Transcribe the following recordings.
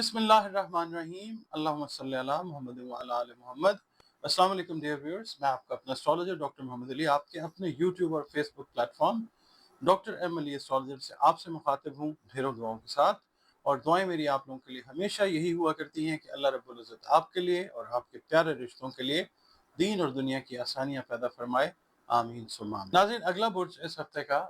बिस्मिल्लाहिर्रहमानिर्रहीम अल्लाहुम्मा सल्ली अला मुहम्मद व अला आलि मुहम्मद। अस्सलाम वालेकुम डियर व्यूअर्स, मैं आपका अपना एस्ट्रोलॉजर डॉक्टर मोहम्मद अली आपके अपने यूट्यूब और Facebook platform doctor M Ali astrologer से आपसे मुखातिब हूँ ढेरों दुआओं के साथ। और दुआएं मेरी आप लोगों के लिए हमेशा यही हुआ करती हैं कि अल्लाह रब्बुल इज़्ज़त आपके लिए और आपके प्यारे रिश्तों के लिए दीन और दुनिया की आसानियाँ पैदा फरमाए, आमीन सुम्मा आमीन। नाज़रीन, अगला बुर्ज इस हफ्ते का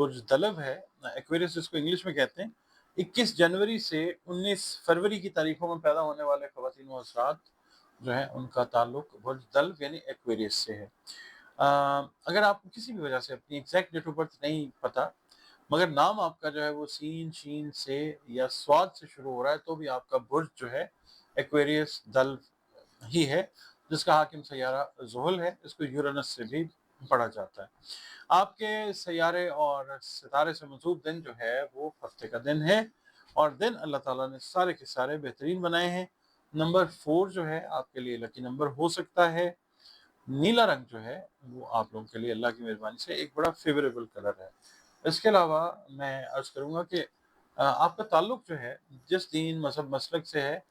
बुर्ज दलव है, एक्वेरियस जिसको इंग्लिश में कहते हैं। 21 जनवरी से 19 फरवरी की तारीखों में पैदा होने वाले ख़वातीन व हज़रात जो है उनका ताल्लुक बुर्ज दल्व यानी एक्वेरियस से है। अगर आपको किसी भी वजह से अपनी एग्जैक्ट डेट ऑफ बर्थ नहीं पता, मगर नाम आपका जो है वो सीन शीन से या स्वाद से शुरू हो रहा है, तो भी आपका बुर्ज जो है एक्वेरियस दल्व ही है, जिसका हाकिम सैयारा ज़ुहल है। इसको यूरेनस से भी पढ़ा जाता है। आपके सैयारे और सितारे से मंसूब दिन जो है वो हफ्ते का दिन है, और दिन अल्लाह ताला ने सारे के सारे बेहतरीन बनाए हैं। नंबर 4 जो है आपके लिए लकी नंबर हो सकता है। नीला रंग जो है वो आप लोगों के लिए अल्लाह की मेहरबानी से एक बड़ा फेवरेबल कलर है। इसके अलावा मैं अर्ज़ करूँगा कि आपका ताल्लुक जो है जिस दीन मज़हब मसलक से है,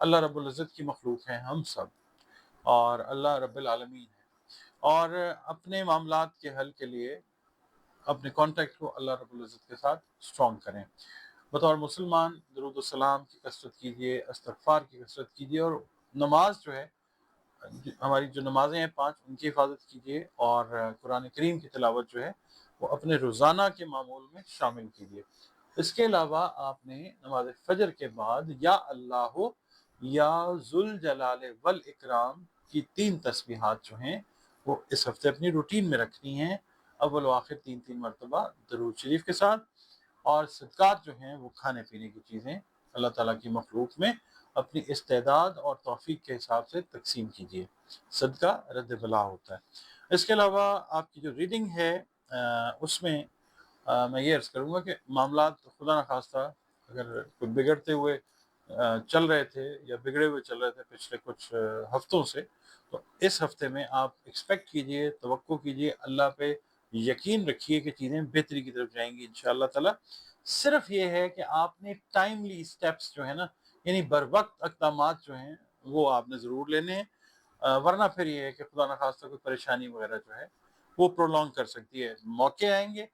अल्लाह रब्बुल इज़्ज़त की मखलूक हैं हम सब, और अल्लाह रब्बुल आलमीन है। और अपने मामलात के हल के लिए अपने कॉन्टैक्ट को अल्लाह रब्बुल इज़्ज़त के साथ स्ट्रॉन्ग करें। बतौर मुसलमान दरूद व सलाम की कसरत कीजिए, इस्तग़फ़ार की कसरत कीजिए, और नमाज जो है हमारी जो नमाज़ें हैं 5 उनकी हिफाजत कीजिए, और कुरान करीम की तिलावत जो है वो अपने रोज़ाना के मामूल में शामिल कीजिए। इसके अलावा आपने नमाज फजर के बाद या अल्लाह या ज़ुल जलाल वल इकराम की 3 तस्बीहात जो हैं वो इस हफ्ते अपनी रूटीन में रखनी हैं, अव्वल व आखिर 3-3 मरतबा दरूद शरीफ के साथ। और सदक़ात जो हैं वो खाने पीने की चीज़ें अल्लाह ताला की मखलूक में अपनी इस्तेदाद और तौफ़ीक के हिसाब से तक़सीम कीजिए। सदका रद्द बला होता है। इसके अलावा आपकी जो रीडिंग है उसमें मैं ये अर्ज़ करूँगा कि मामलात खुदा न खास्ता अगर कोई बिगड़ते हुए चल रहे थे या बिगड़े हुए चल रहे थे पिछले कुछ हफ्तों से, तो इस हफ्ते में आप एक्सपेक्ट कीजिए, तवक्को कीजिए, अल्लाह पे यकीन रखिए कि चीज़ें बेहतरी की तरफ जाएंगी इंशाअल्लाह ताला। सिर्फ ये है कि आपने टाइमली स्टेप्स जो है ना, यानी बर वक्त इक़दामात जो हैं वो आपने ज़रूर लेने हैं, वरना फिर ये है कि खुदा न खास्ता कोई परेशानी वगैरह जो है वो प्रोलॉन्ग कर सकती है। मौके आएंगे,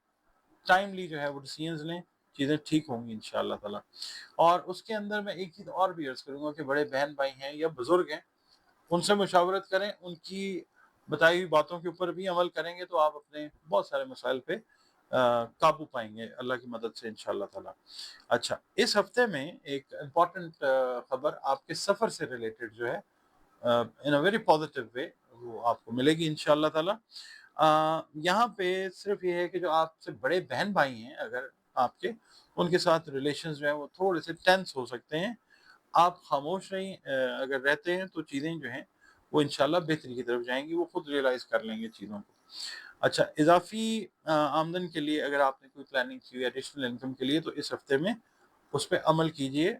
टाइमली जो है वो डिसीजंस लें, चीज़ें ठीक होंगी इंशाअल्लाह ताला। और उसके अंदर मैं एक चीज़ और भी अर्ज़ करूँगा कि बड़े बहन भाई हैं या बुज़ुर्ग हैं, उनसे मुशावरत करें, उनकी बताई हुई बातों के ऊपर भी अमल करेंगे तो आप अपने बहुत सारे मसाइल पे काबू पाएंगे अल्लाह की मदद से इंशाअल्लाह ताला। अच्छा, इस हफ्ते में एक इम्पॉर्टेंट खबर आपके सफ़र से रिलेटेड जो है इन अ वेरी पॉजिटिव वे वो आपको मिलेगी इंशाअल्लाह ताला। यहाँ पे सिर्फ ये है कि जो आपसे बड़े बहन भाई हैं अगर आपके, उनके साथ रिलेशंस जो है वो थोड़े से टेंस हो सकते हैं। आप खामोश नहीं अगर रहते हैं तो चीज़ें जो हैं वो इंशाल्लाह बेहतरी की तरफ जाएंगी, वो खुद रियलाइज़ कर लेंगे चीज़ों को। अच्छा, इजाफ़ी आमदन के लिए अगर आपने कोई प्लानिंग की हुई है एडिशनल इनकम के लिए, तो इस हफ्ते में उस पे अमल कीजिए।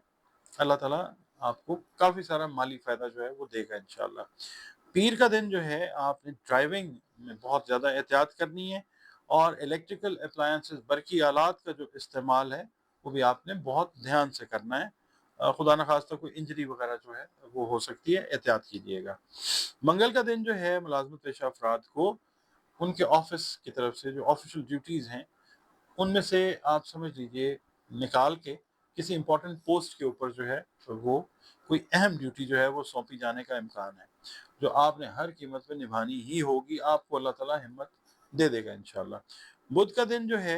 अल्लाह ताला आपको काफ़ी सारा माली फ़ायदा जो है वो देगा इंशाअल्लाह। पीर का दिन जो है आपने ड्राइविंग में बहुत ज़्यादा एहतियात करनी है, और इलेक्ट्रिकल अप्लायंसेस बरक़ी आलात का जो इस्तेमाल है वो भी आपने बहुत ध्यान से करना है। खुदा न खास्ता कोई इंजरी वगैरह जो है वो हो सकती है, एहतियात कीजिएगा। मंगल का दिन जो है मुलाज़मत पेशा अफ़राद को उनके ऑफ़िस की तरफ से जो ऑफ़िशियल ड्यूटीज़ हैं उनमें से आप समझ लीजिए निकाल के किसी इम्पोर्टेंट पोस्ट के ऊपर जो है वो कोई अहम ड्यूटी जो है वो सौंपी जाने का इम्कान है, जो आपने हर कीमत पे निभानी ही होगी। आपको अल्लाह ताला हिम्मत दे देगा इंशाअल्लाह। बुध का दिन जो है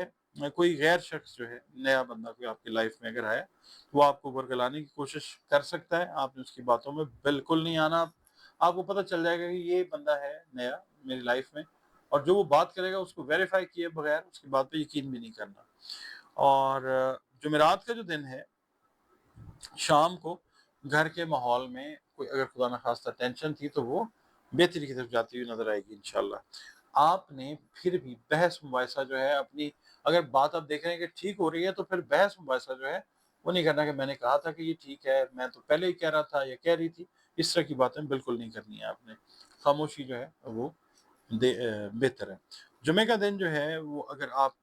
कोई गैर शख्स जो है, नया बंदा कोई आपकी लाइफ में अगर आया, वो आपको बरगलाने की कोशिश कर सकता है। आपने उसकी बातों में बिल्कुल नहीं आना। आपको पता चल जाएगा कि ये बंदा है नया मेरी लाइफ में, और जो वो बात करेगा उसको वेरीफाई किए बगैर उसकी बात पे यकीन भी नहीं करना। और जुमेरात का जो दिन है, शाम को घर के माहौल में कोई अगर खुदा न खास्ता टेंशन थी तो वो बेहतरी की तरफ जाती हुई नजर आएगी इंशाल्लाह। आपने फिर भी बहस मुबाहिसा जो है अपनी, अगर बात आप देख रहे हैं कि ठीक हो रही है, तो फिर बहस मुबाहिसा जो है वो नहीं करना कि मैंने कहा था कि ये ठीक है, मैं तो पहले ही कह रहा था या कह रही थी। इस तरह की बातें बिल्कुल नहीं करनी है आपने। खामोशी जो है वो बेहतर है। जुमे का दिन जो है वो अगर आप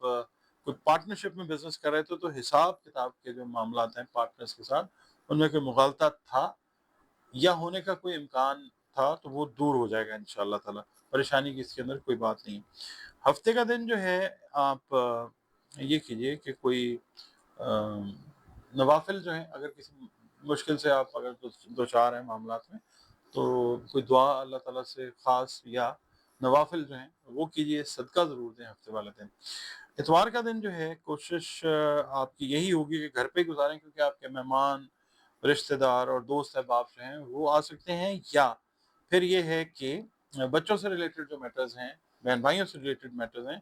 कोई पार्टनरशिप में बिजनेस कर रहे थे तो हिसाब किताब के जो मामलात हैं पार्टनर्स के साथ ان میں کوئی مغالطہ تھا یا ہونے کا کوئی امکان تھا تو وہ دور ہو جائے گا انشاءاللہ تعالی. پریشانی کی اس کے اندر کوئی بات نہیں. ہفتے کا دن جو ہے آپ یہ کیجئے کہ کوئی نوافل جو ہیں، اگر کسی مشکل سے آپ اگر دو چار ہیں معاملات میں، تو کوئی دعا اللہ تعالیٰ سے خاص یا نوافل جو ہیں وہ کیجئے. صدقہ ضرور دیں ہفتے والے دن. اتوار کا دن جو ہے کوشش آپ کی یہی ہوگی کہ گھر پہ ہی گزاریں، کیونکہ آپ کے مہمان، رشتہ دار اور دوست احباب جو ہیں وہ آ سکتے ہیں، یا پھر یہ ہے کہ بچوں سے ریلیٹڈ جو میٹرز ہیں، بہن بھائیوں سے ریلیٹڈ میٹرز ہیں،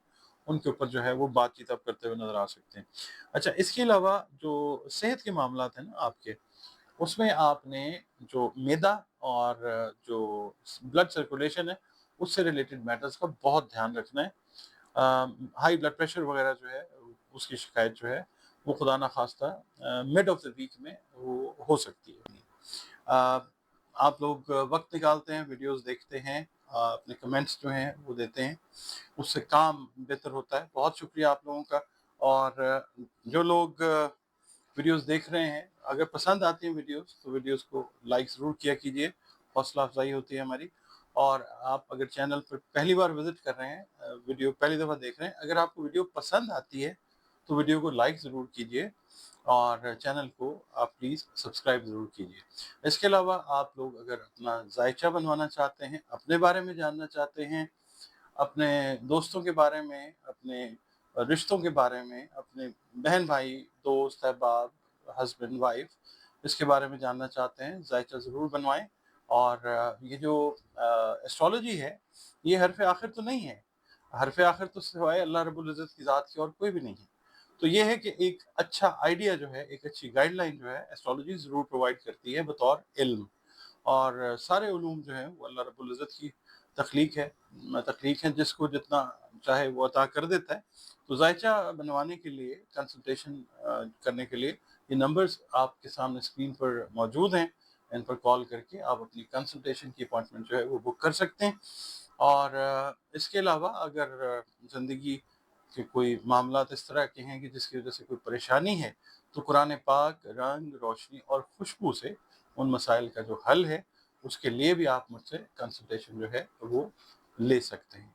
ان کے اوپر جو ہے وہ بات چیت آپ کرتے ہوئے نظر آ سکتے ہیں. اچھا، اس کے علاوہ جو صحت کے معاملات ہیں نا آپ کے، اس میں آپ نے جو میدا اور جو بلڈ سرکولیشن ہے اس سے ریلیٹڈ میٹرز کا بہت دھیان رکھنا ہے. ہائی بلڈ پریشر وغیرہ جو ہے اس کی شکایت جو ہے وہ خدا نخواستہ مڈ آف دا ویک میں وہ ہو سکتی ہے. آپ لوگ وقت نکالتے ہیں، ویڈیوز دیکھتے ہیں، اپنے کمنٹس جو ہیں وہ دیتے ہیں، اس سے کام بہتر ہوتا ہے. بہت شکریہ آپ لوگوں کا. اور جو لوگ ویڈیوز دیکھ رہے ہیں، اگر پسند آتی ہیں ویڈیوز تو ویڈیوز کو لائک ضرور کیا کیجئے، حوصلہ افزائی ہوتی ہے ہماری. اور آپ اگر چینل پر پہلی بار وزٹ کر رہے ہیں، ویڈیو پہلی دفعہ دیکھ رہے ہیں، اگر آپ کو ویڈیو پسند آتی ہے تو ویڈیو کو لائک ضرور کیجئے اور چینل کو آپ پلیز سبسکرائب ضرور کیجئے. اس کے علاوہ آپ لوگ اگر اپنا ذائچہ بنوانا چاہتے ہیں، اپنے بارے میں جاننا چاہتے ہیں، اپنے دوستوں کے بارے میں، اپنے رشتوں کے بارے میں، اپنے بہن بھائی، دوست احباب، ہسبینڈ وائف، اس کے بارے میں جاننا چاہتے ہیں، ذائچہ ضرور بنوائیں. اور یہ جو ایسٹرالوجی ہے یہ حرف آخر تو نہیں ہے. حرف آخر تو سوائے اللہ رب العزت کی ذات کی اور کوئی بھی نہیں ہے. تو یہ ہے کہ ایک اچھا آئیڈیا جو ہے، ایک اچھی گائیڈ لائن جو ہے ایسٹرالوجی ضرور پرووائڈ کرتی ہے بطور علم. اور سارے علوم جو ہیں وہ اللہ رب العزت کی تخلیق ہے، جس کو جتنا چاہے وہ عطا کر دیتا ہے. تو ذائچہ بنوانے کے لیے، کنسلٹیشن کرنے کے لیے، یہ نمبرز آپ کے سامنے اسکرین پر موجود ہیں، ان پر کال کر کے آپ اپنی کنسلٹیشن کی اپوائنٹمنٹ جو ہے وہ بک کر سکتے ہیں. اور اس کے علاوہ اگر زندگی کے کوئی معاملات اس طرح کے ہیں کہ جس کی وجہ سے کوئی پریشانی ہے، تو قرآن پاک، رنگ، روشنی اور خوشبو سے ان مسائل کا جو حل ہے اس کے لیے بھی آپ مجھ سے کنسلٹیشن جو ہے وہ لے سکتے ہیں.